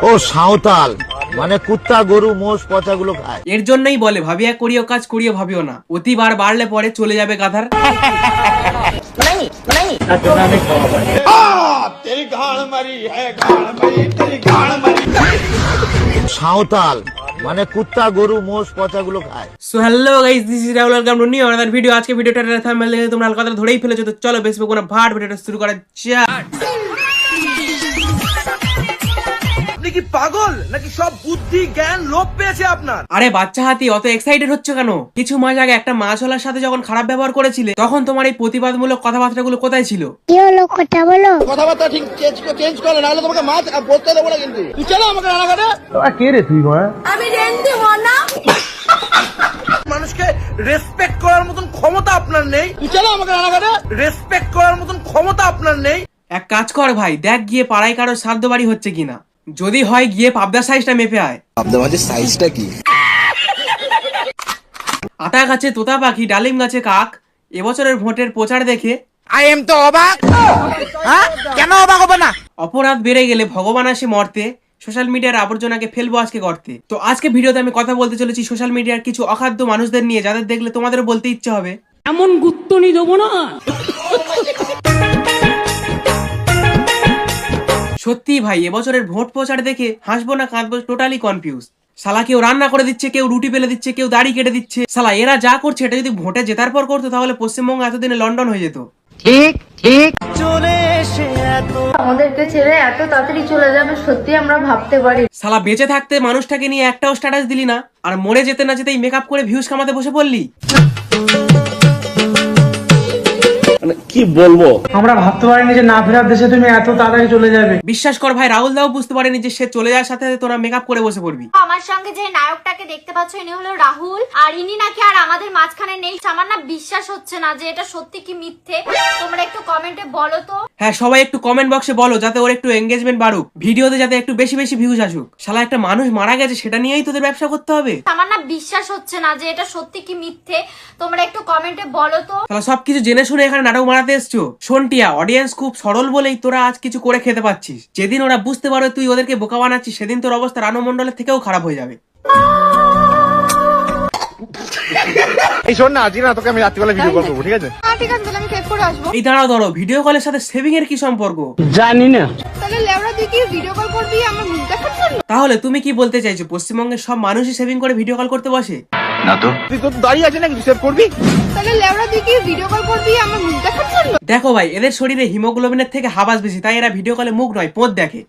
ও সাঁওতাল মানে কুত্তা গরু মোষ পচাগুলো খায়। এর জন্যই বলে ভাবিয়া করিও কাজ করিও ভাবিও না, অতিবার বাড়লে পরে চলে যাবে গাধার। সাঁওতাল মানে কুত্তা গরু মোষ পচাগুলো খায়। So hello guys, this is Rahul, welcome to new another video. আজকে ভিডিওটা থাম্বনেল দেখে তোমরা কথা ধরেই ফেলেছো, তো চলো বেসবুক কোনো ভাট ভিডিওটা শুরু করা যাক। আপনি কি পাগল নাকি সব বুদ্ধি জ্ঞান লোপ পেয়েছে আপনার? আরে বাচ্চা হাতি, অত এক্সাইটেড হচ্ছে কেন? কিছু মাস আগে একটা মাছওয়ালার সাথে যখন খারাপ ব্যবহার করেছিলে, তখন তোমার এই প্রতিবাদমূলক কথাবার্তাগুলো কোথায় ছিল? কি হলো, কথা বলো। কথাবার্তা ঠিক চেঞ্জ করে, নাহলে তোমাকে মাছ বলতে দেবো না। কিন্তু তুই চলো আমাকে রানাঘাটে। কে রে তুই? আমি রেন্টি মনা। মানুষকে রেসপেক্ট করার মতন ক্ষমতা আপনার নেই। তুই চলো আমাকে রানাঘাটে। রেসপেক্ট করার মতন ক্ষমতা আপনার নেই। এক কাজ কর ভাই, দেখ গিয়ে পাড়ায় কারো শ্রাদ্ধ বাড়ি হচ্ছে কিনা, যদি হয় গিয়ে পাবদা সাইজটা মেপে আয়। পাবদা মাছের সাইজটা কি? আতা গাছে তোতা পাখি, ডালিম গাছে কাক, এবছরের ভোটের প্রচার দেখে কেন অবাক হবে না? অপরাধ বেড়ে গেলে ভগবান আসে মর্তে, সোশ্যাল মিডিয়ার আবর্জনাকে ফেলবো আজকে গর্তে। তো আজকে ভিডিওতে আমি কথা বলতে চলেছি সোশ্যাল মিডিয়ার কিছু অখাদ্য মানুষদের নিয়ে, যাদের দেখলে তোমাদেরও বলতে ইচ্ছে হবে এমন গুত্তনি দেবো না। সত্যি ভাই, এবছরের ভোট প্রচার দেখে হাসবো না কাঁদবো টোটালি কনফিউজ। শালা কেউ রান্না করে দিচ্ছে, কেউ রুটি বেলে দিচ্ছে, কেউ দাড়ি কেটে দিচ্ছে। শালা এরা যা করছে এটা যদি ভোটে জেতার পর করতো, তাহলে পশ্চিমবঙ্গ এতদিনে লন্ডন হয়ে যেত। আমাদেরকে ছেড়ে এত তাড়াতাড়ি চলে যাবে, সত্যি আমরা ভাবতে পারি। শালা বেঁচে থাকতে মানুষটাকে নিয়ে একটাও স্ট্যাটাস দিলি না, আর মরে যেতে না যেতেই মেকআপ করে ভিউজ কামাতে বসে পড়লি। কি বলবো, আমরা ভাবতে পারিনি যে না ফেরার দেশে তুমি এত তাড়াতাড়ি চলে যাবে। বিশ্বাস কর ভাই, রাহুল দাও বুঝতে পারেনি যে সে চলে যাওয়ার সাথে সাথে তোরা মেকআপ করে বসে পড়বি। আমার সঙ্গে যে নায়কটাকে দেখতে পাচ্ছ, ইনি হলো রাহুল, আর ইনি নাকি আর আমাদের মাঝখানে নেই। আমার না বিশ্বাস হচ্ছে না যে এটা সত্যি কি মিথ্যে। তোমরা একটু কমেন্টে বলো তো। হ্যাঁ, সবাই একটু কমেন্ট বক্সে বলো, যাতে ওর একটু এঙ্গেজমেন্ট বাড়ুক, ভিডিওতে যাতে একটু বেশি বেশি ভিউজ আসুক। শালা একটা মানুষ মারা গেছে, সেটা নিয়েই তোদের ব্যবসা করতে হবে? আমার না বিশ্বাস হচ্ছে না যে এটা সত্যি কি মিথ্যে। তোমরা একটু কমেন্টে বলো তো। শালা সবকিছু জেনে শুনে এখানে নাটক মারাতে এসছো। শোনটিয়া, অডিয়েন্স খুব সরল বলেই তোরা আজ কিছু করে খেতে পাচ্ছিস। যেদিন ওরা বুঝতে পারবে তুই ওদেরকে বোকা বানাচ্ছিস, সেদিন তোর অবস্থা রানু মণ্ডলের থেকেও খারাপ হয়ে যাবে। এই শোন না, আজকে না তোকে আমি রাত্রিবেলা ভিডিও কল করবো, ঠিক আছে? ঠিক আছে, তাহলে আমি চেক করে আসবো। এই দাঁড়াও দাঁড়াও, ভিডিও কলের সাথে সেভিং এর কি সম্পর্ক? জানি না। তাহলে লেওড়া তুই কি ভিডিও কল করবি আমার মুখ দেখার জন্য? তাহলে তুমি কি বলতে চাইছো পশ্চিমবঙ্গের সব মানুষই সেভিং করে ভিডিও কল করতে বসে? তুই তো দাঁড়িয়ে আছে নাকি, সেভ করবি? তাহলে লেওড়া তুই কি ভিডিও কল করবি আমার মুখ দেখার জন্য? দেখো ভাই, এদের শরীরে হিমোগ্লোবিনের থেকে হাবাস বেশি, তাই এরা ভিডিও কলে মুখ নয় পোঁত দেখে।